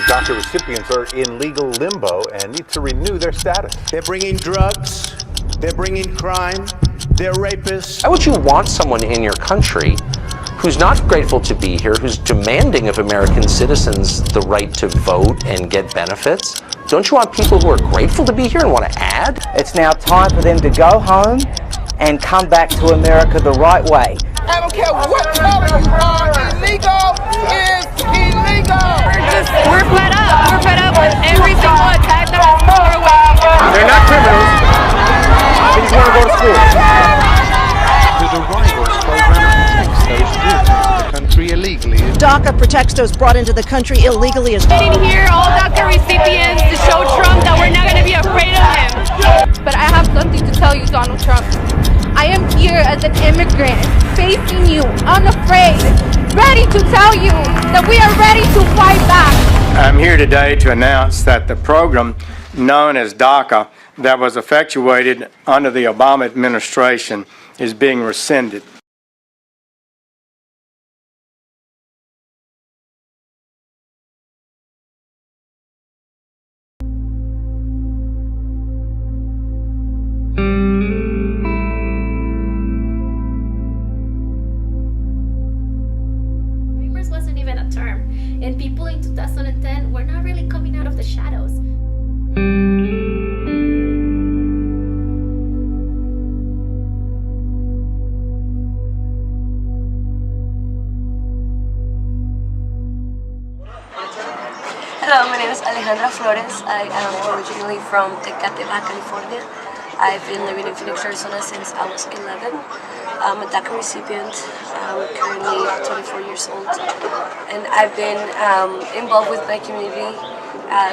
DACA recipients are in legal limbo and need to renew their status. They're bringing drugs, they're bringing crime, they're rapists. Why would you want someone in your country who's not grateful to be here, who's demanding of American citizens the right to vote and get benefits? Don't you want people who are grateful to be here and want to add? It's now time for them to go home and come back to America the right way. I don't care what color you are, illegal is illegal. We're fed up. We're fed up with every single attack that has come our way. They're not criminals. They just want to go to school. The arrivals program protects those brought into the country illegally. DACA protects those brought into the country illegally. Sitting here, all DACA recipients, to show Trump that we're not going to be afraid of him. But I have something to tell you, Donald Trump. I am here as an immigrant, facing you, unafraid, ready to tell you that we are ready to fight back. I'm here today to announce that the program known as DACA that was effectuated under the Obama administration is being rescinded. Wasn't even a term, and people in 2010 were not really coming out of the shadows. Hello, my name is Alejandra Flores. I am originally from Tecate, Baja California. I've been living in Phoenix, Arizona since I was 11. I'm a DACA recipient. I'm currently 24 years old, and I've been involved with my community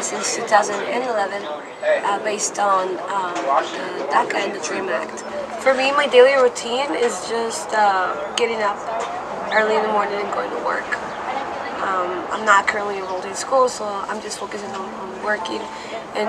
since 2011 based on the DACA and the DREAM Act. For me, my daily routine is just getting up early in the morning and going to work. I'm not currently enrolled in school, so I'm just focusing on working and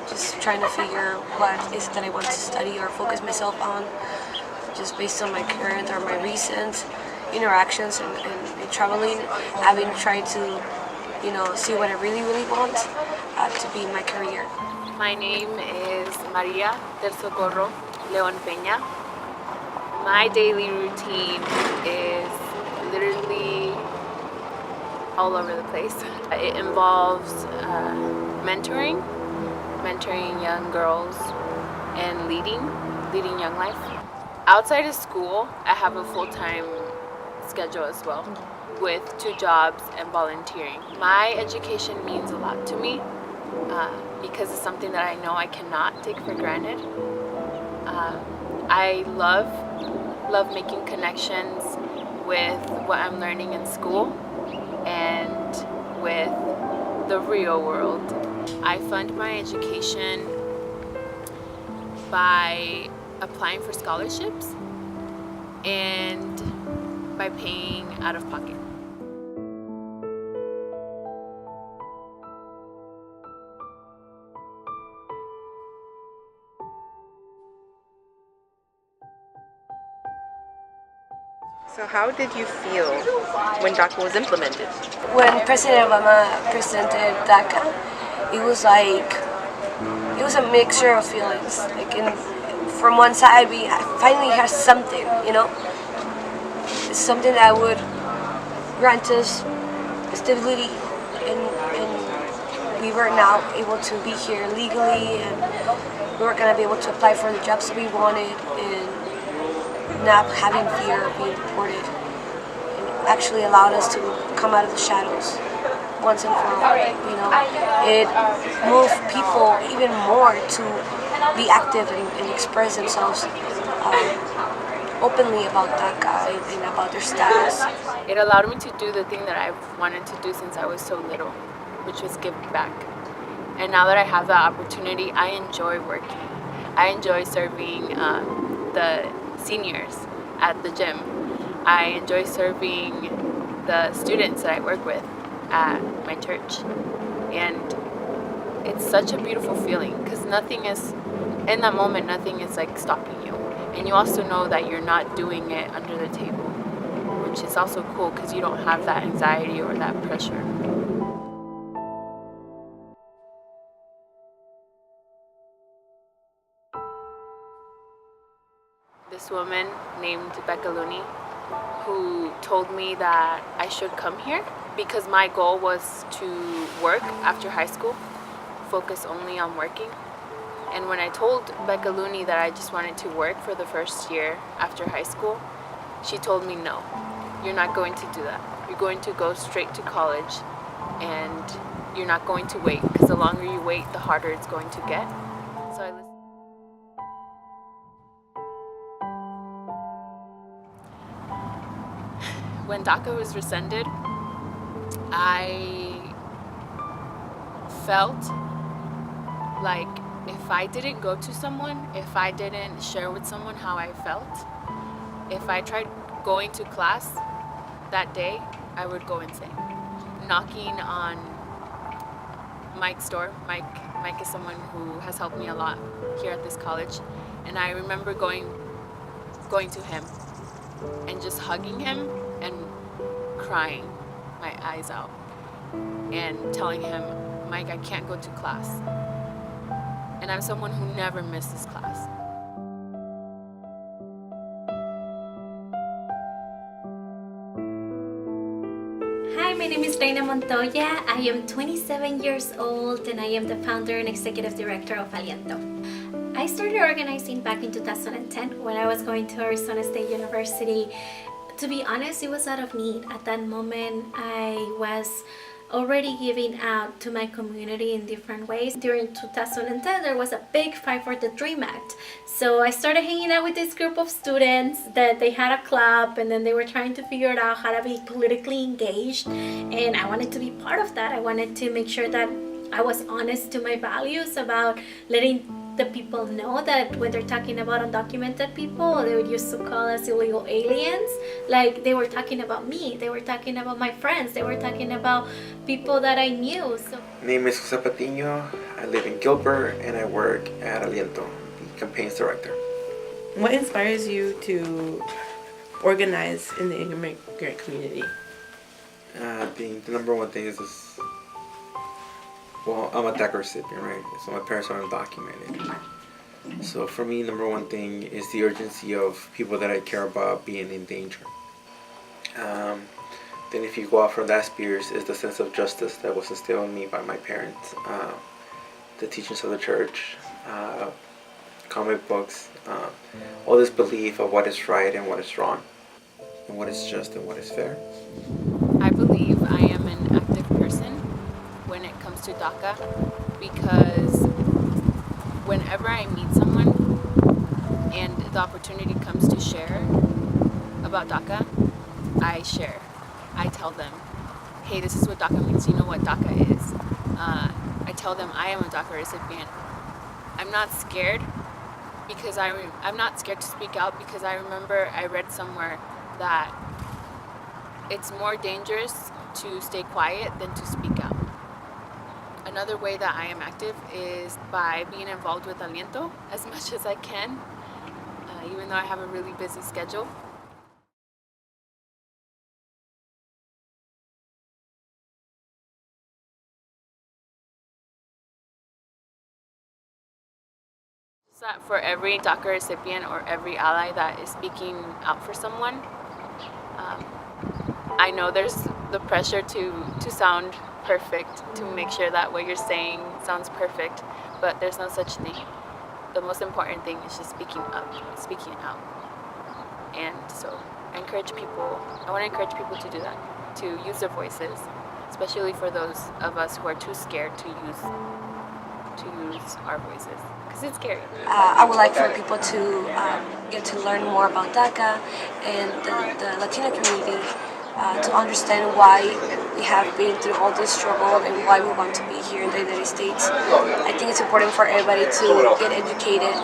just trying to figure what is it that I want to study or focus myself on, just based on my current or my recent interactions and traveling. I've been trying to, see what I really want to be my career. My name is Maria del Socorro Leon Peña. My daily routine is literally all over the place. It involves mentoring young girls and leading young life. Outside of school, I have a full-time schedule as well, with 2 jobs and volunteering. My education means a lot to me because it's something that I know I cannot take for granted. I love making connections with what I'm learning in school and with the real world. I fund my education by applying for scholarships and by paying out of pocket. So how did you feel when DACA was implemented? When President Obama presented DACA, it was a mixture of feelings. From one side, we finally have something, It's something that would grant us stability, and we were now able to be here legally, and we were going to be able to apply for the jobs that we wanted, and not having fear of being deported. It actually allowed us to come out of the shadows once and for all. It moved people even more to be active and express themselves openly about DACA and about their status. It allowed me to do the thing that I've wanted to do since I was so little, which was give back. And now that I have that opportunity, I enjoy working. I enjoy serving the seniors at the gym. I enjoy serving the students that I work with at my church. And it's such a beautiful feeling because in that moment, nothing is stopping you. And you also know that you're not doing it under the table, which is also cool because you don't have that anxiety or that pressure. this woman named Becca Looney who told me that I should come here because my goal was to work after high school, focus only on working. And when I told Becca Looney that I just wanted to work for the first year after high school, she told me, no, you're not going to do that. You're going to go straight to college and you're not going to wait, because the longer you wait, the harder it's going to get. So I listened. When DACA was rescinded, I felt like if I didn't go to someone, if I didn't share with someone how I felt, if I tried going to class that day, I would go insane. Knocking on Mike's door. Mike is someone who has helped me a lot here at this college, and I remember going to him and just hugging him and crying my eyes out and telling him, Mike, I can't go to class. And I'm someone who never misses class. Hi, my name is Reina Montoya. I am 27 years old and I am the founder and executive director of Aliento. I started organizing back in 2010 when I was going to Arizona State University. To be honest, it was out of need. At that moment, I was already giving out to my community in different ways. During 2010, there was a big fight for the DREAM Act. So I started hanging out with this group of students that they had a club, and then they were trying to figure out how to be politically engaged. And I wanted to be part of that. I wanted to make sure that I was honest to my values about letting the people know that when they're talking about undocumented people, they would used to call us illegal aliens, like they were talking about me, they were talking about my friends, they were talking about people that I knew. So my name is Jose Patiño. I live in Gilbert and I work at Aliento, the campaigns director. What inspires you to organize in the immigrant community? The number one thing is well, I'm a DACA recipient, right? So my parents are undocumented. So for me, number one thing is the urgency of people that I care about being in danger. Then if you go out from that spheres is the sense of justice that was instilled in me by my parents, the teachings of the church, comic books, all this belief of what is right and what is wrong, and what is just and what is fair. I believe I am an active person when it comes to DACA, because whenever I meet someone and the opportunity comes to share about DACA, I share. I tell them, hey, this is what DACA means. You know what DACA is. I tell them I am a DACA recipient. I'm not scared because I'm not scared to speak out, because I remember I read somewhere that it's more dangerous to stay quiet than to speak out. Another way that I am active is by being involved with Aliento as much as I can, even though I have a really busy schedule. So that for every DACA recipient or every ally that is speaking out for someone, I know there's the pressure to sound perfect, to make sure that what you're saying sounds perfect, but there's no such thing. The most important thing is just speaking up, speaking out. And so I want to encourage people to do that, to use their voices, especially for those of us who are too scared to use our voices, because it's scary. I would like for people to get to learn more about DACA and the Latino community, to understand why we have been through all this struggle and why we want to be here in the United States. I think it's important for everybody to get educated.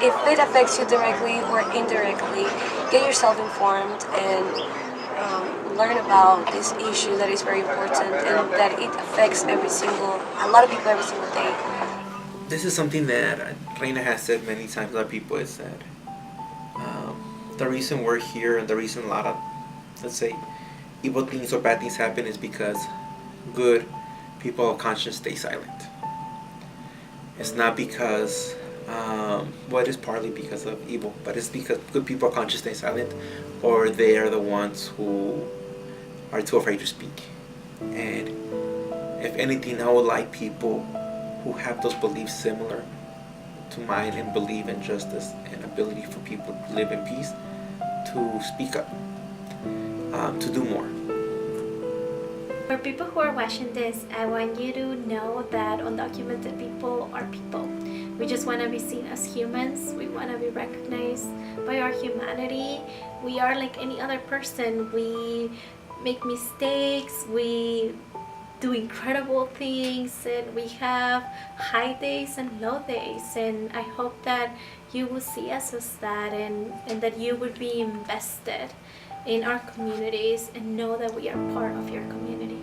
If it affects you directly or indirectly, get yourself informed and learn about this issue that is very important and that it affects a lot of people every single day. This is something that Reina has said many times, other people have said. The reason we're here and the reason a lot of, let's say, evil things or bad things happen is because good people of conscience stay silent. It's not because Well, it is partly because of evil, but it's because good people are conscious stay silent, or they are the ones who are too afraid to speak. And if anything, I would like people who have those beliefs similar to mine and believe in justice and ability for people to live in peace to speak up, to do more. For people who are watching this, I want you to know that undocumented people are people. We just want to be seen as humans. We want to be recognized by our humanity. We are like any other person. We make mistakes. We do incredible things, and we have high days and low days. And I hope that you will see us as that, and that you would be invested in our communities and know that we are part of your community.